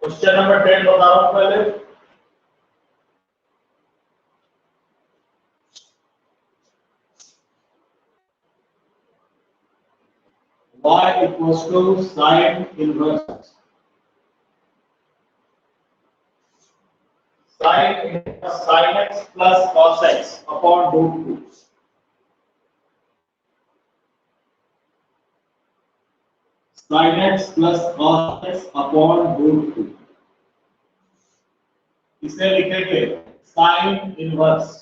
Question number 10 बता रहा हूं पहले। y equals to sin inverse sin x plus cos x upon root 2। sin x plus cos x upon root 2। इसे लिखेंगे sin inverse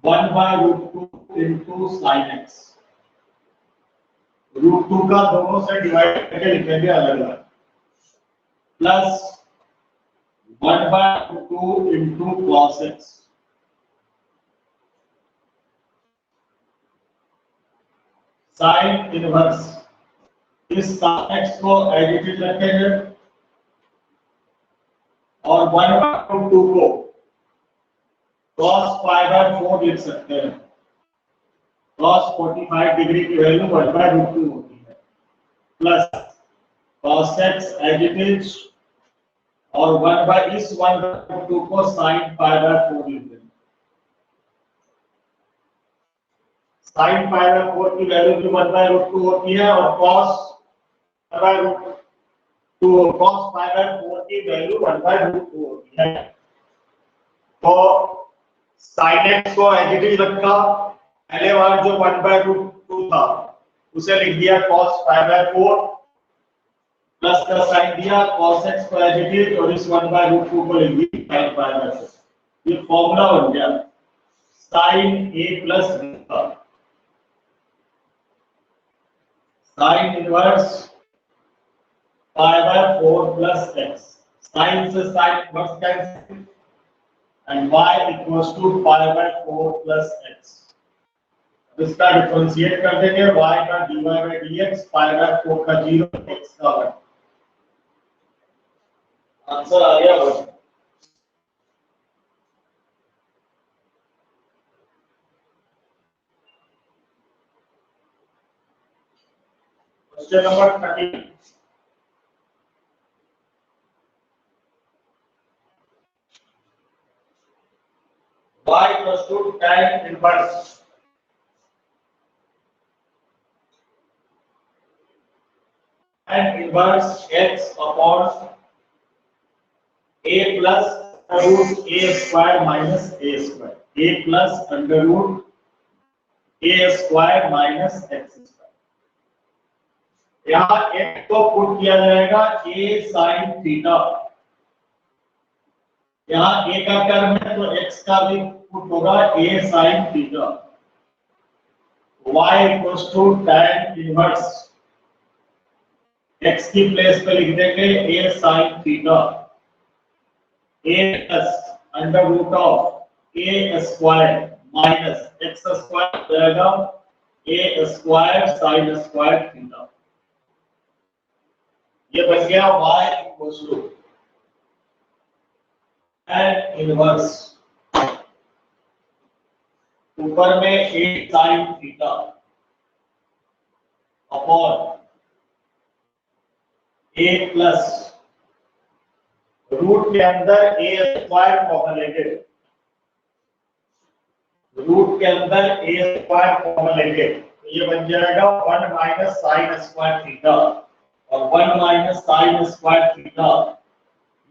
1 by root 2 into sin x। Root 2 का दोनों से divide करके लिखेंगे अलग अलग, plus 1 by 2 into cos x। Sine inverse इस sin x को एज इट इज रखेंगे और 1 by 2 को cos pi by 4 लिख सकते हैं। cos 45 डिग्री की वैल्यू 1 by root 2 होती है, plus cos x as it is और 1 by इस 1 by root 2 को sin pi by 4 लिख देंगे। sin pi by 4 की वैल्यू भी 1 by root 2 होती है और cos pi by root 2 cos pi by 4 की वैल्यू 1 by root 2 होती है। तो sin x को एज इट इज रखा, पहले बार जो 1 by root 2 था उसे लिख दिया cos pi by 4, प्लस का साइन दिया cos x को एज इट इज और इस 1 by root 2 को लिख दिया sin pi by 4। ये फॉर्मूला बन गया sin a plus b का। sin inverse pi by 4 plus x, sin से sin inverse cancel and y equals to pi by 4 plus x। इसका डिफरेंशिएट कर देंगे, y का dy by dx pi by 4 का 0 x का 1। आंसर आ गया 1। Question number 13। y equals to tan inverse tan inverse x upon a plus root a square minus a square, a plus under root a square minus x square। यहाँ x को put किया जाएगा a sin theta, यहाँ a का term है तो x का भी पुट होगा a sin theta. y equals to tan inverse x की प्लेस पे लिख देंगे a sin theta, a plus under root of a square minus x square जाएगा a square sin square theta. ये बन गया y equals to tan inverse ऊपर में a sin theta upon a plus root के अंदर a स्क्वायर कॉमन लेंगे, root के अंदर a स्क्वायर कॉमन लेंगे तो ये बन जाएगा 1 माइनस साइन स्क्वायर थीटा और 1 माइनस साइन स्क्वायर थीटा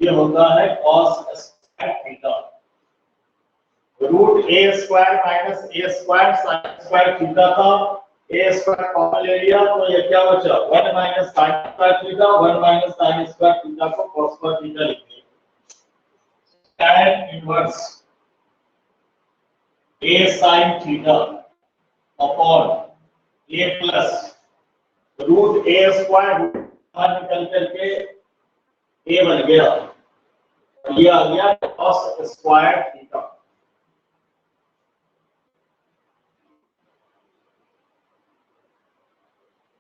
ये होता है cos square theta. Root a square minus a square sine square theta था, a स्क्वायर कॉमन ले लिया तो ये क्या बचा 1 minus sine square theta, 1 minus sine square theta को cos स्क्वायर थीटा लिख दिया। tan inverse a sin theta upon a plus root a square बाहर निकल करके a बन गया, ये आ गया cos square theta.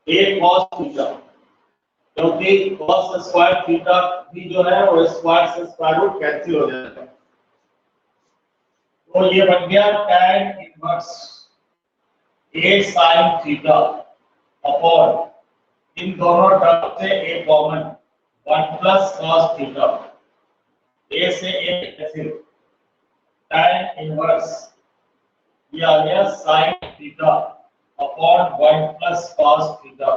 a cos theta क्योंकि cos स्क्वायर थीटा भी जो है वो स्क्वायर से स्क्वायर रूट कैंसिल हो जाएगा, तो ये बन गया tan inverse a sin theta upon इन दोनों टर्म से a common 1 plus cos theta, A से ए कैसे, tan इनवर्स ये आ गया sin theta upon 1 plus cos theta.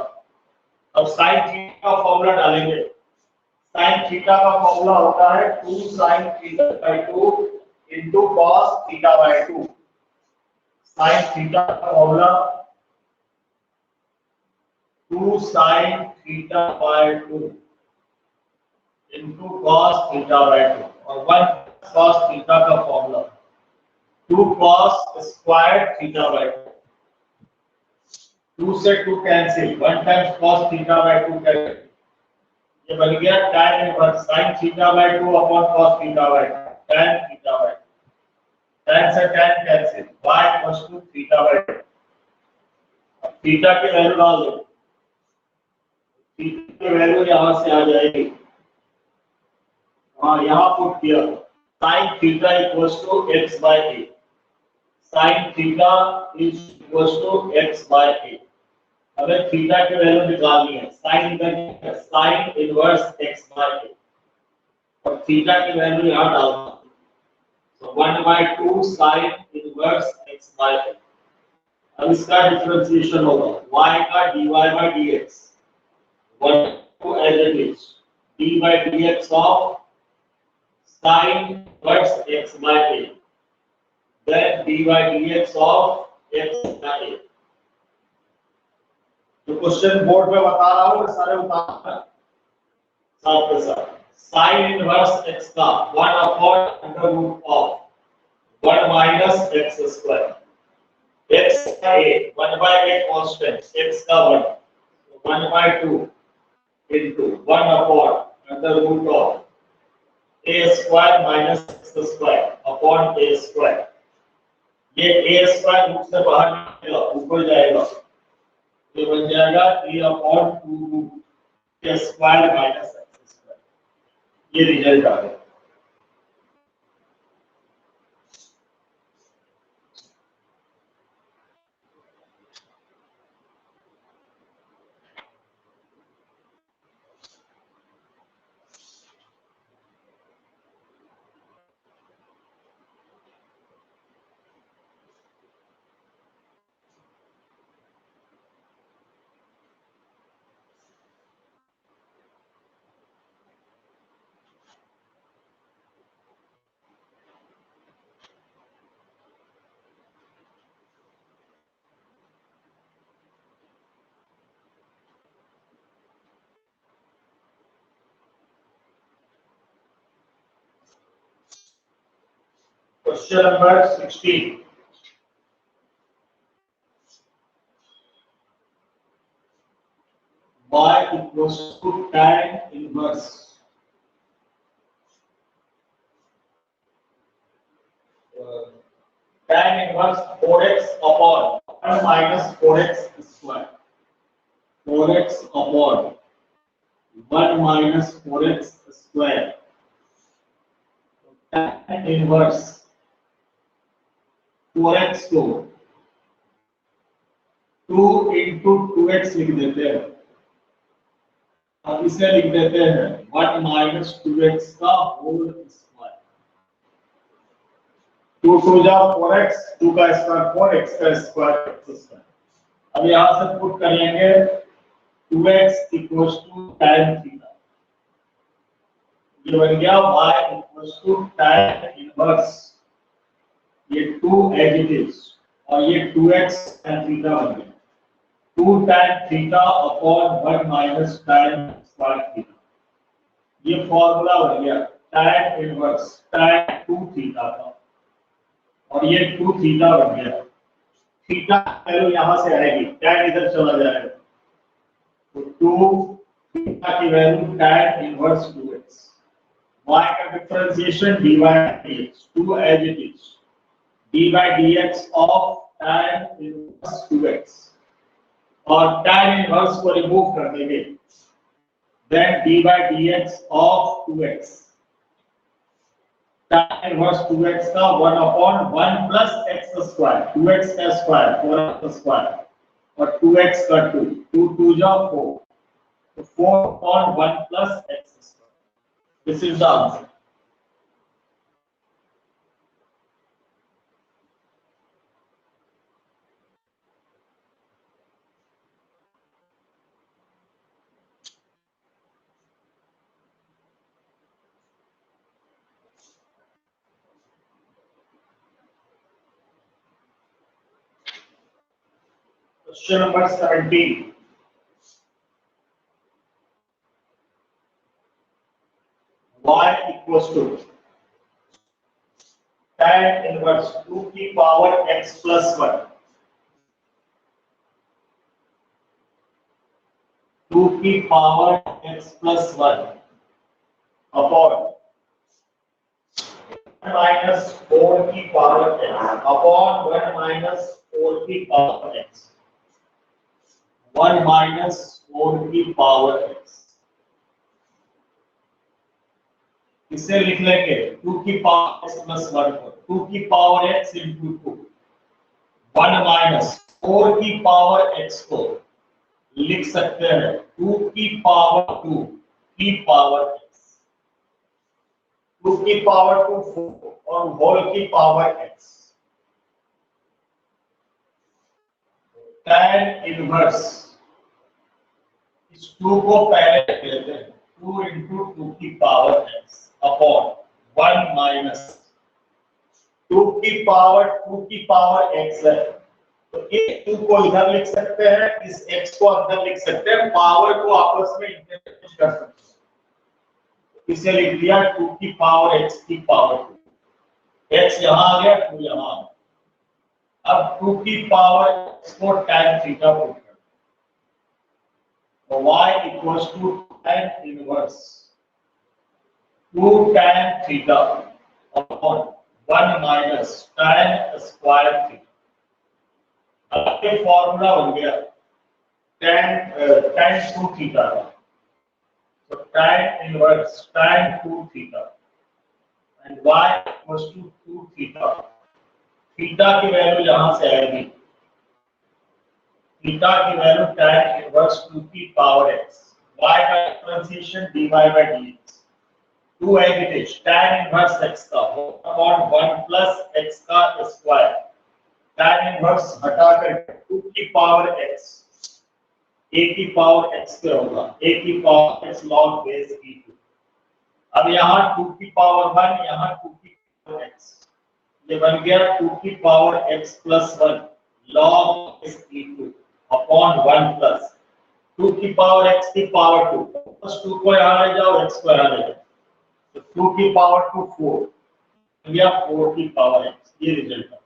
अब sin थीटा का फॉर्मूला डालेंगे। sin थीटा का फॉर्मूला होता है 2 sin theta by 2 into cos theta by 2। sin theta का formula 2 sin theta by 2 into cos theta by 2 और 1 cos थीटा का formula 2 cos square theta by 2। 2 से 2 cancel, 1 times cos theta by 2 cancel, ये बन गया tan inverse sin theta by 2 upon cos theta by 2, tan theta by 2। tan से tan cancel, y equals to theta by 2। अब theta की value डाल दो, theta की वैल्यू यहां से आ जाएगी, हाँ यहाँ पुट किया, sin theta equals to x by a, sin theta is equals to x by a। हमें थीटा की वैल्यू निकालनी है, sin का sin inverse x by a और थीटा की वैल्यू यहाँ डालना, तो 1/2 sin inverse x by a। अब इसका डिफरेंशिएशन होगा y का dy by dx, 1 to as it is d by dx of sin inverse x by a, then d by dx of x by a। तो question board पे बता रहा हूँ, सारे उतारना साथ के साथ। sin इनवर्स x का 1 upon under root of 1 minus x square, x का a 1 by a constant, x का 1 1/2 into 1 upon under root of a square minus x square upon a square। ये a square रूट से बाहर निकलेगा, ऊपर जाएगा, ये बन जाएगा a upon 2 root a square minus x square। ये रिजल्ट आ गया। Question number 16. Y equals to tan inverse tan inverse 4x upon 1 minus 4x square, 4x upon 1 minus 4x square, tan inverse 4x को 2 into 2x लिख देते हैं, अब इसे लिख देते हैं 1 minus 2x का होल स्क्वायर। 2 2 जा 4x, 2 का स्क्वायर 4x का स्क्वायर। अब यहाँ से पुट कर लेंगे 2x equals to tan theta, ये बन गया y equals to tan inverse, ये 2 एज इट इज और ये 2x tan थीटा बन गया, 2 tan theta upon 1 minus tan square theta. ये फॉर्मूला बन गया tan इनवर्स tan 2 थीटा का, और ये 2 थीटा बन गया। थीटा वैल्यू यहां से आएगी, tan इधर चला जाएगा, तो 2 थीटा की value tan inverse 2x, y का differentiation dy dx, 2 as it is d by dx of tan inverse 2x, और tan इनवर्स को रिमूव कर देंगे, then d by dx of 2x, tan inverse 2x का 1 upon 1 plus x square, 2x का square 4x square और 2x का 2, 2 2 जा 4, So 4 upon 1 plus x square. This is the answer. Question number 17. Y equals to tan inverse 2 की power x plus 1. 2 की power x plus 1 upon minus 4 की power x upon 1 minus 4 की power x. 1 minus 4 की power x. इसे लिख लेंगे 2 की power x plus 1 को 2 की पावर x into 2. 1 minus 4 की पावर x को लिख सकते हैं 2 की पावर 2 की पावर x. 2 की पावर 2 4 और होल की पावर x. tan इनवर्स इस 2 को पहले लिख लेते हैं 2 into 2 की पावर x अपॉन 1 माइनस 2 की पावर x है. तो इस 2 को इधर लिख सकते हैं, इस x को अंदर लिख सकते हैं, पावर को आपस में इंटरचेंज कर सकते हैं. इसे लिख दिया 2 की पावर x की पावर 2. x यहां आ गया 2 यहां आ गया. अब 2 की पावर x को tan थीटा पुट कर. तो y equals to tan inverse 2 tan theta upon 1 minus tan square theta. अब ये फॉर्मूला बन गया tan 2 थीटा का. तो tan inverse tan 2 theta and y equals to 2 theta. Theta की वैल्यू यहां से आएगी. थीटा की वैल्यू tan इनवर्स 2 की पावर x. y का डिफरेंशिएशन dy by dx. 2 है it is tan inverse x का अपॉन 1 प्लस x का स्क्वायर. tan इनवर्स हटा कर 2 की पावर x a की पावर x पे होगा. a की power x log base e2. अब यहाँ 2 की पावर 1 यहाँ 2 की पावर x. ये बन गया 2 की power x plus 1 log base e2 upon 1 plus 2 की पावर x की पावर 2 प्लस 2 को यहाँ ले जाओ x को यहाँ ले जाओ. तो 2 की पावर 2 4 या 4 की पावर x. ये रिजल्ट है.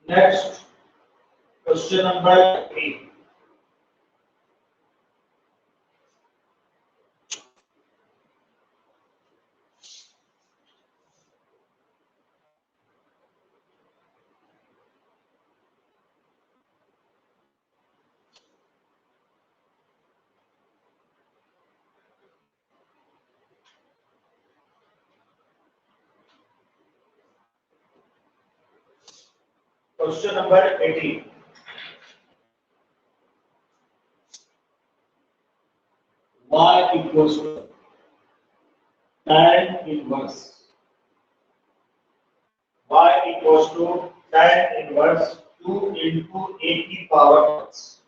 Next, question number 3. Question number 18. Y equals to tan inverse. Y equals to tan inverse 2 into a की power x.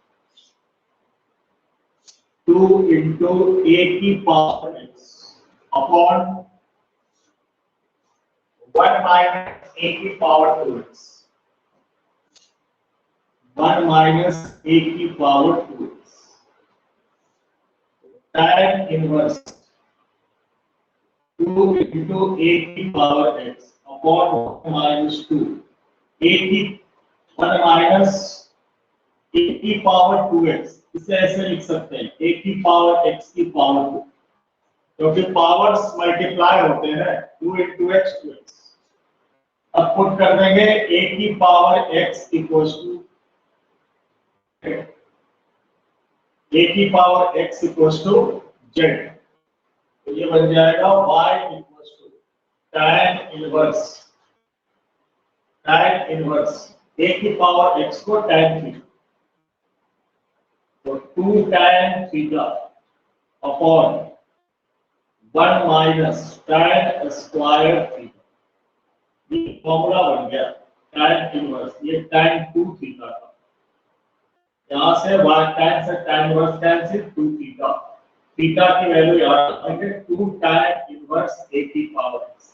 2 into a की power x upon 1 minus a की पावर 2x 1 minus a की power 2x tan inverse 2 into a की power x upon 1 minus 2 a की 1 minus a की power 2x इसे ऐसे लिख सकते हैं a की पावर x की पावर 2 क्योंकि पावर्स मल्टीप्लाई होते हैं 2 into x 2x अब पुट कर देंगे a की power x equals to a की power x equals to z तो ये बन जाएगा y equals to tan inverse a की पावर x को tan थीटा तो 2 tan theta upon 1 minus tan square theta ये फॉर्मूला बन गया tan इनवर्स ये tan 2 थीटा का यहाँ से y tan से tan inverse cancel 2 theta theta की वैल्यू यहाँ रखेंगे 2 tan इनवर्स a की पावर x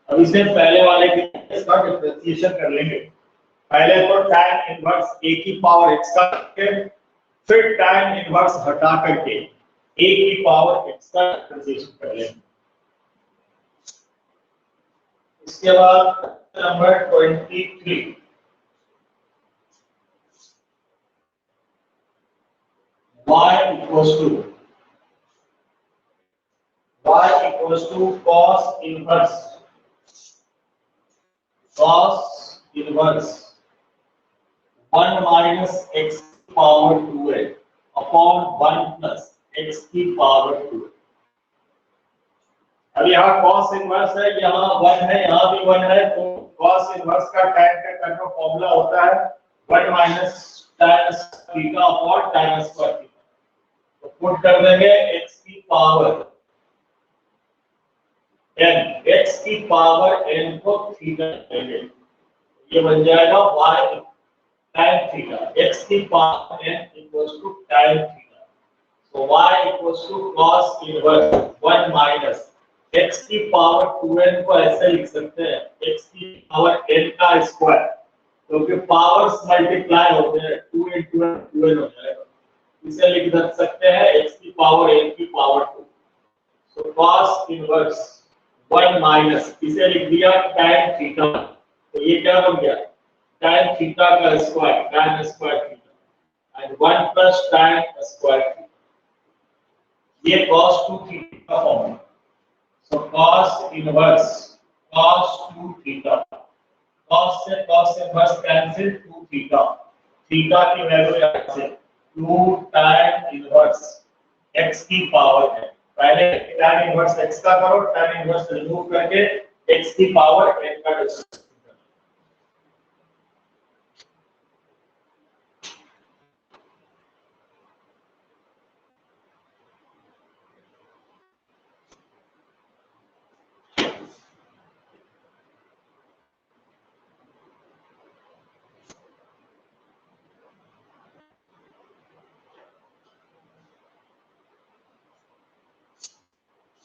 अब इसे पहले वाले के इसका डिफरेंशिएशन कर लेंगे पहले तो tan इनवर्स a की पावर x का करके फिर tan इनवर्स हटा करके a की पावर x का डिफरेंशिएशन कर लेंगे इसके बाद number 23 y equals to cos inverse 1 minus x power 2a upon 1 plus x की पावर 2 अब यहाँ cos इनवर्स है यहाँ 1 है यहाँ भी 1 है तो cos इनवर्स का tan का करना फॉर्मूला होता है 1 minus tan theta upon tan square theta तो पुट कर देंगे x की पावर n x की पावर n को थीटा देंगे ये बन जाएगा y tan थीटा x की power n equals to tan theta so y equals to cos inverse 1 minus x की पावर 2n को ऐसे लिख सकते हैं x की पावर n का स्क्वायर क्योंकि पावर्स मल्टीप्लाई होते हैं 2 into 2n हो जाएगा इसे लिख सकते हैं x की पावर n की power 2 so cos inverse 1 minus इसे लिख दिया tan थीटा तो ये क्या बन गया tan थीटा का square tan square theta and 1 plus tan square theta ये cos 2 थीटा का formula so cos inverse cos 2 theta cos से cos inverse cancel 2 theta theta की वैल्यू यहां से 2 tan इनवर्स x की पावर है पहले tan इनवर्स x का करो tan इनवर्स रिमूव करके x की पावर n का difference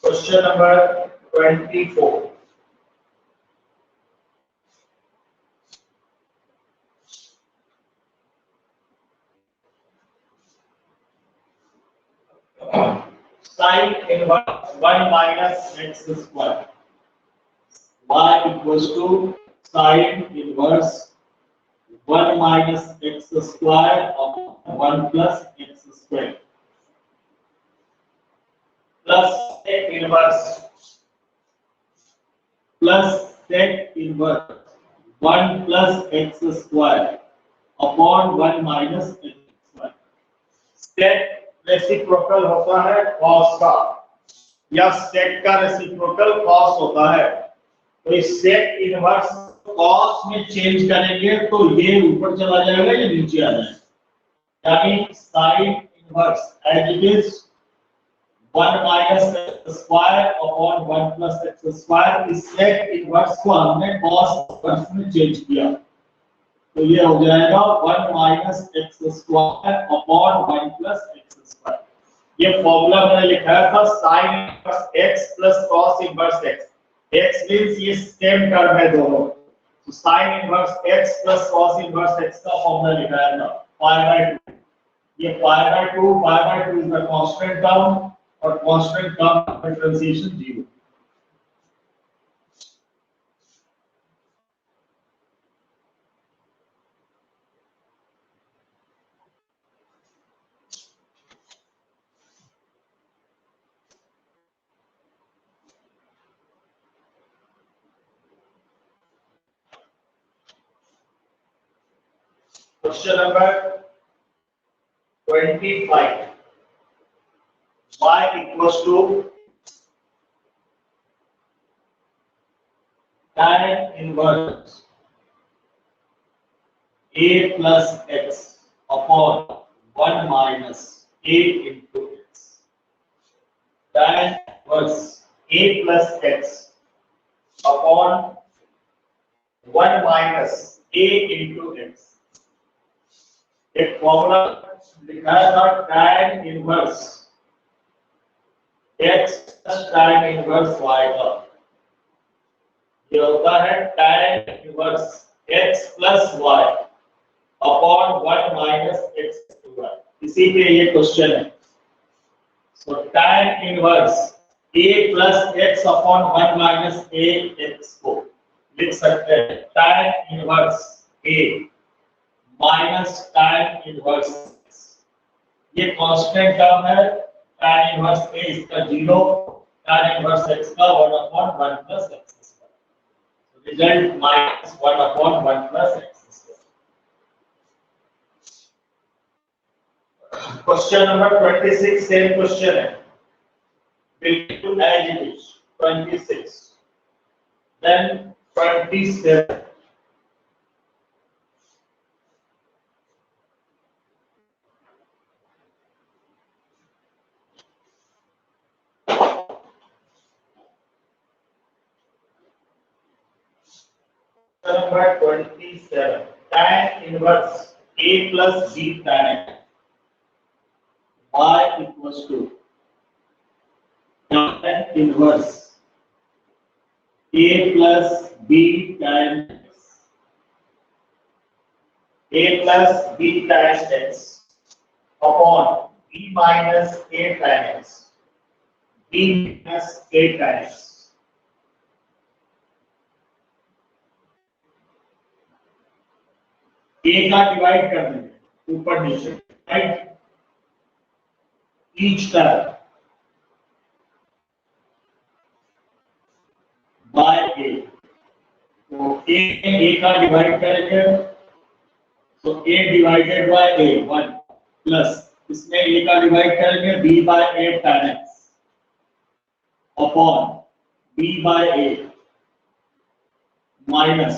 Question number 24. Sin inverse 1 minus x square. Y equals to sin inverse 1 minus x square upon 1 plus x square. Plus sec inverse 1 plus x square upon 1 minus x square. Sec reciprocal होता है cos का या sec का reciprocal cos होता है तो इस sec inverse cos में चेंज करेंगे तो ये ऊपर चला जाएगा या नीचे आ जाएगा यानी sin inverse as it is 1 minus x square upon 1 plus x square इस sec इनवर्स को हमने cos इनवर्स में चेंज किया तो ये हो जाएगा 1 minus x square upon 1 plus x square ये फॉर्मूला मैंने लिखाया था sin inverse x plus cos inverse x। x means ये सेम टर्म है दोनों, तो sin inverse x plus cos inverse x का फॉर्मूला लिखाया था पाई बाय 2। ये pi by 2 is the constant term और constant term differentiation 0। Question number 25. Y equals to tan inverse a plus x upon 1 minus a into x. Tan inverse a plus x upon 1 minus a into x. एक formula लिखाया था tan inverse x plus tan inverse y का। ये होता है tan inverse x plus y upon 1 minus x to y। इसी पे ये क्वेश्चन है। So tan inverse a plus x upon 1 minus a x को लिख सकते हैं tan inverse a minus tan inverse x। ये कांस्टेंट टर्म है, tan इनवर्स a इसका 0, tan इनवर्स x का 1 upon 1 plus x square. Result minus 1 upon 1 plus x square. Question number 26 same question है, बिल्कुल as it is. 26 then 27 number 27 tan inverse a plus b tan x y equals to tan inverse a plus b tan x, a plus b tan x upon b minus a tan x, b minus a tan x। a का divide कर देंगे ऊपर नीचे, right, each term by a। तो a का divide करेंगे तो a divided by a 1 plus इसमें a का डिवाइड करेंगे b by a tan x upon b by a minus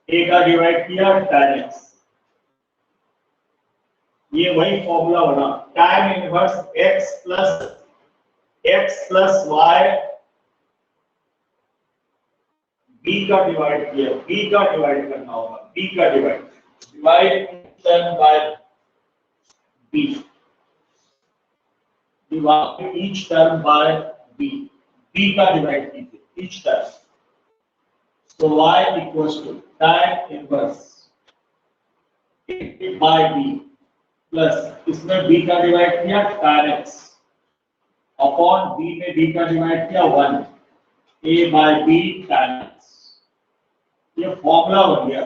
a का डिवाइड किया tan x। ये वही फॉर्मूला बना tan inverse x plus y b का डिवाइड किया, b का डिवाइड करना होगा, b का divide term bye b, divide each term bye b, b का डिवाइड कीजिए each term. So y equals to tan inverse a by b plus इसमें b का डिवाइड किया tan x अपॉन b में b का divide किया 1 a by b tan x। ये formula बन गया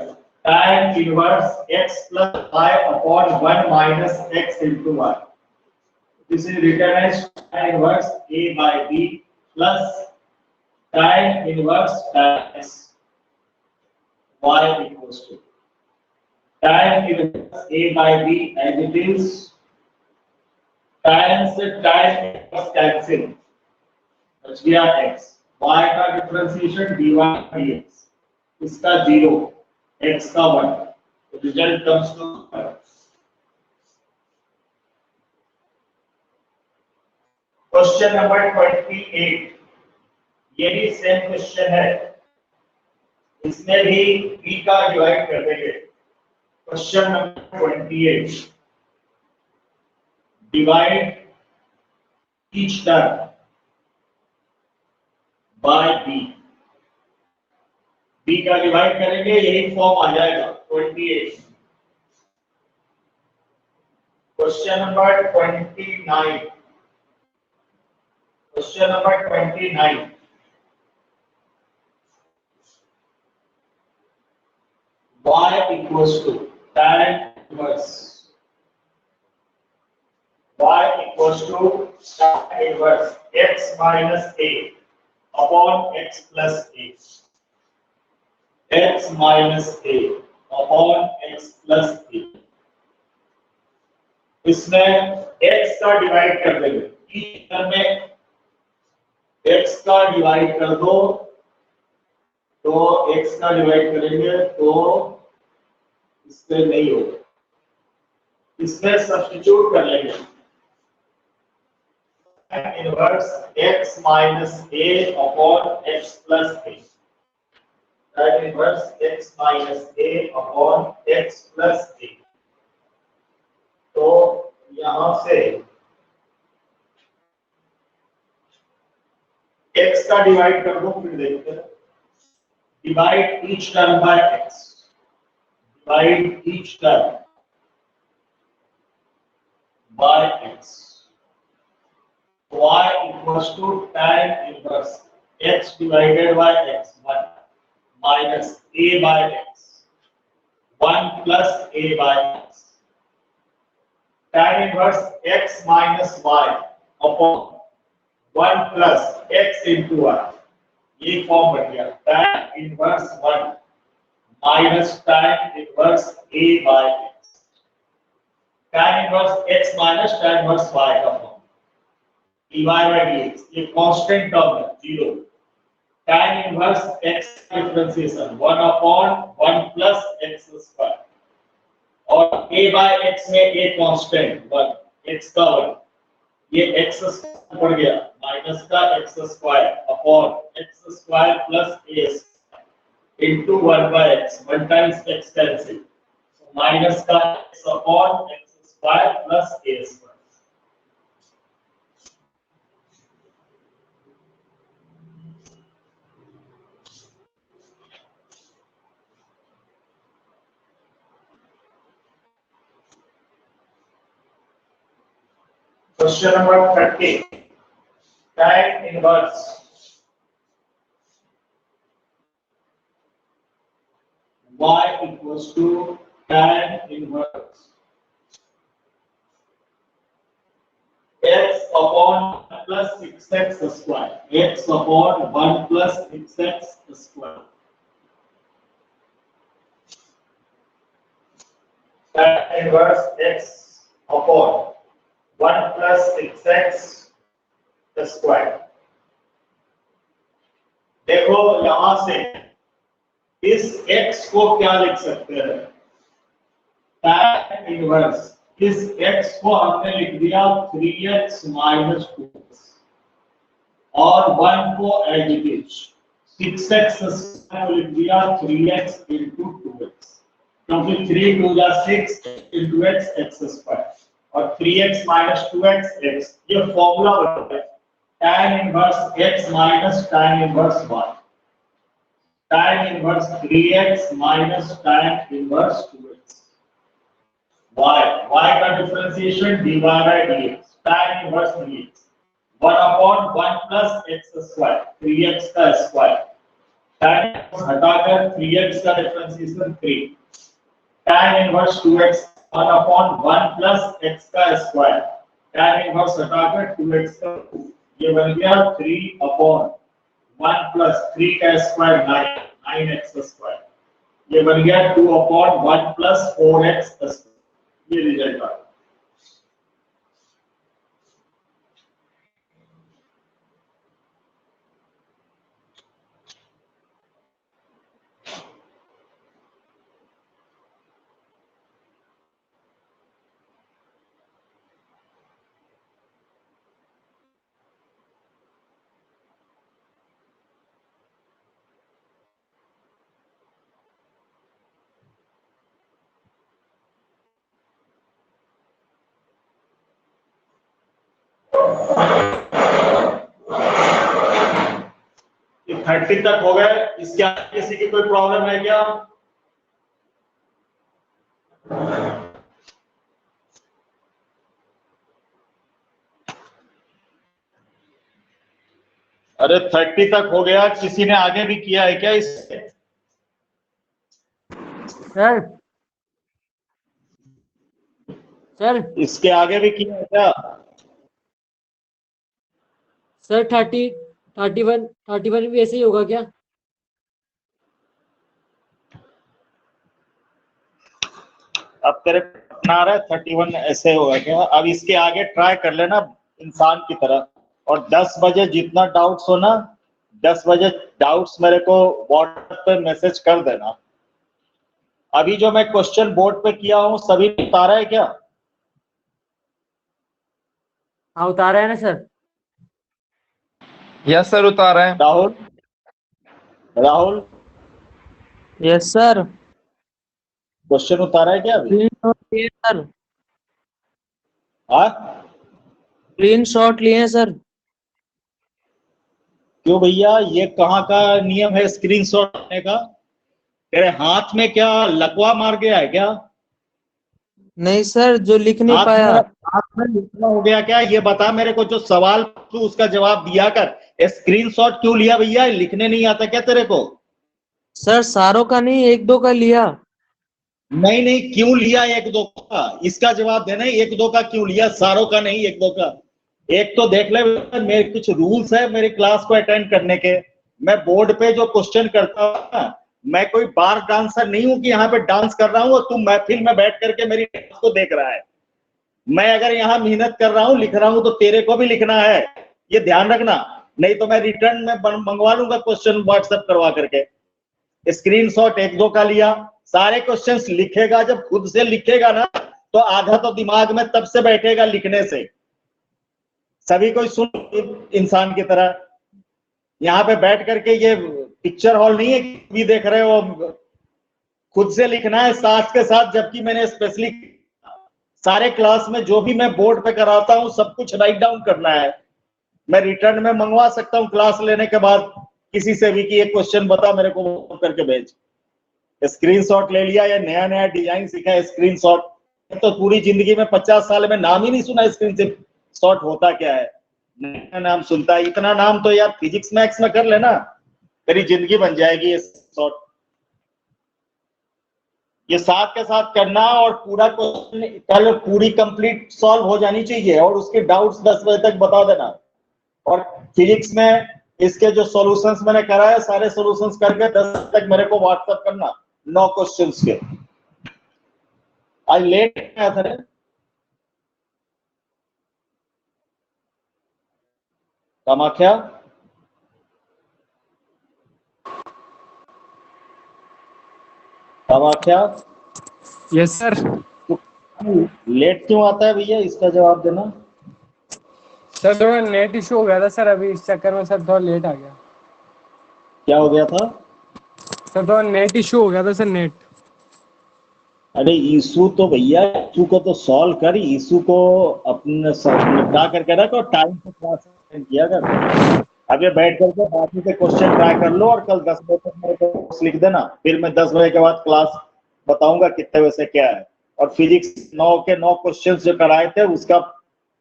tan inverse x plus y upon 1 minus x into y। This is written as tan inverse a by b plus tan inverse tan x y equals to tan inverse a by b as it is, tan से tan inverse cancel, बच गया x, y का differentiation dy dx, इसका 0, x का 1, तो result comes to question number 28। ये भी same question है, इसमें भी b का डिवाइड कर देंगे। Question number 28 divide each term by B. B का डिवाइड करेंगे यही फॉर्म आ जाएगा 28। Question number 29। Question number 29। y equals to tan inverse y equals to tan inverse x minus a upon x plus a, x minus a upon x plus a। इसमें x का divide कर देंगे, इस term में x का divide कर दो, तो x का डिवाइड करेंगे तो इससे नहीं होगा, इसमें सब्स्टिट्यूट कर लेंगे tan inverse x minus a upon x plus a, tan inverse x minus a upon x plus a। तो यहां से x का डिवाइड कर दो, फिर देखते हैं। Divide each term bye x, divide each term bye x। y equals to tan inverse x divided by x 1 minus a by x 1 plus a by x। tan inverse x minus y upon 1 plus x into y, ये form बन गया tan inverse 1 minus tan inverse a by x। tan inverse x minus tan inverse y का form dy by dx, ये constant term है 0। tan inverse x differentiation 1 upon 1 plus x square, और a by x में a constant 1, x का 1, ये x square बढ़ गया minus का x square upon x square plus a into 1 by x, 1 times x cancel, minus का x upon x square plus a square. Question number 30. Tan inverse y equals to tan inverse x upon 1 plus 6x square, x upon 1 plus 6x square। Tan inverse x upon 1 plus 6x square. देखो यहां से इस x को क्या लिख सकते हैं, tan inverse इस x को हमने लिख दिया 3x minus 2x और 1 को as it is 6x square को लिख दिया 3x into 2x, क्योंकि 3 2 जा 6 into x x स्क्वायर और 3x minus 2x x, ये फॉर्मूला बनता है tan inverse x minus tan inverse y, tan inverse 3x minus tan inverse 2x, y का differentiation dy by dx, tan inverse dx 1 upon 1 plus x square 3x का square, tan inverse हटाकर 3x का differentiation 3, tan inverse 2x 1 upon 1 plus x का square, tan inverse हटाकर 2x का, ये बन गया 3 अपॉन 1 प्लस 3 का स्क्वायर 9, 9x स्क्वायर, ये बन गया 2 अपॉन 1 प्लस 4x स्क्वायर, ये रिजल्ट आ गया। ये 30 तक हो गए। इसके आगे किसी की कोई प्रॉब्लम है क्या? अरे 30 तक हो गया, किसी ने आगे भी किया है क्या इससे? सर सर इसके आगे भी किया है क्या? सर 31 भी ऐसे ही होगा क्या? अब तेरे को अपना आ रहा है 31 ऐसे होगा क्या? अब इसके आगे ट्राई कर लेना इंसान की तरह। और 10 बजे जितना डाउट्स हो ना, 10 बजे डाउट्स मेरे को व्हाट्सएप पे मैसेज कर देना। अभी जो मैं क्वेश्चन बोर्ड पे किया हूँ सभी उतारा है क्या? हाँ उतारा है ना सर। यस सर, उतारा है। Rahul, Rahul yes sir. Question उतारा है क्या अभी? क्लीन शॉट लिए सर। हाँ, क्लीन शॉट लिए हैं सर। क्यों भैया, ये कहाँ का नियम है स्क्रीनशॉट लेने का? तेरे हाथ में क्या लकवा मार गया है क्या? नहीं सर, जो लिख नहीं हाथ पाया। में हाथ में लिखना हो गया क्या? ये बता मेरे को, जो सवाल तू उसका जवाब दिया कर। स्क्रीनशॉट क्यों लिया भैया? लिखने नहीं आता क्या तेरे को? सर सारों का नहीं, एक दो का लिया। नहीं नहीं, क्यों लिया एक दो का? इसका जवाब देना है, एक दो का क्यों लिया, सारों का नहीं, एक दो का। एक तो देख ले, मेरे कुछ रूल्स है मेरी क्लास को अटेंड करने के। मैं बोर्ड पे जो क्वेश्चन करता हूँ ना, मैं कोई बार डांसर नहीं हूं कि यहाँ पे डांस कर रहा हूँ और तू महफिल में बैठ करके मेरी डांस को देख रहा है। मैं अगर यहाँ मेहनत कर रहा हूँ, लिख रहा हूँ, तो तेरे को भी लिखना है, ये ध्यान रखना। नहीं तो मैं रिटर्न में मंगवा लूंगा क्वेश्चन व्हाट्सएप करवा करके। स्क्रीनशॉट एक दो का लिया, सारे क्वेश्चंस लिखेगा, जब खुद से लिखेगा ना तो आधा तो दिमाग में तब से बैठेगा लिखने से। सभी कोई सुन इंसान की तरह। यहाँ पे बैठ करके, ये पिक्चर हॉल नहीं है कि भी देख रहे हो। खुद से लिखना है साथ के साथ, जबकि मैंने स्पेशली सारे क्लास में जो भी मैं बोर्ड पे कराता हूँ सब कुछ राइट डाउन करना है। मैं रिटर्न में मंगवा सकता हूँ क्लास लेने के बाद किसी से भी कि एक क्वेश्चन बता मेरे को करके भेज। स्क्रीनशॉट ले लिया या नया नया डिजाइन सीखा है स्क्रीनशॉट। तो पूरी जिंदगी में 50 साल में नाम ही नहीं सुना स्क्रीन से शॉट होता क्या है। नया नाम सुनता है, इतना नाम तो यार फिजिक्स मैथ्स में कर लेना, तेरी जिंदगी बन जाएगी। शॉट ये साथ के साथ करना, और पूरा क्वेश्चन कल पूरी कंप्लीट सॉल्व हो जानी चाहिए, और उसके डाउट्स 10 बजे तक बता देना। और फिजिक्स में इसके जो सॉल्यूशंस मैंने कराए सारे सॉल्यूशंस करके 10 तक मेरे को व्हाट्सएप करना 9 क्वेश्चंस के। आज लेट आया था रे। Kamakhya, Kamakhya yes sir. तू लेट क्यों आता है भैया, इसका जवाब देना। सर थोड़ा नेट इशू हो गया था सर, अभी इस चक्कर में सर थोड़ा लेट आ गया। क्या हो गया था? सर थोड़ा नेट इशू हो गया था सर, नेट। अरे इशू तो भैया, इशू को तो सॉल्व कर, इशू को अपने निपटा करके रख और टाइम से क्लास अटेंड किया कर। अब ये बैठ करके बाकी के क्वेश्चन ट्राई कर लो, और कल 10 बजे तक मेरे को नोट्स लिख देना, फिर मैं 10 बजे के बाद क्लास बताऊंगा कितने बजे से क्या है। और फिजिक्स 9 के 9 क्वेश्चन जो कराए थे उसका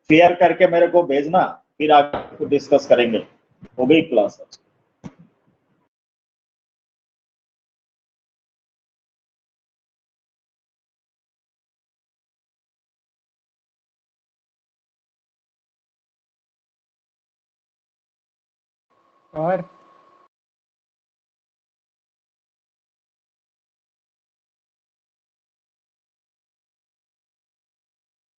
फेयर करके मेरे को भेजना, फिर आगे डिस्कस करेंगे। हो गई क्लास? और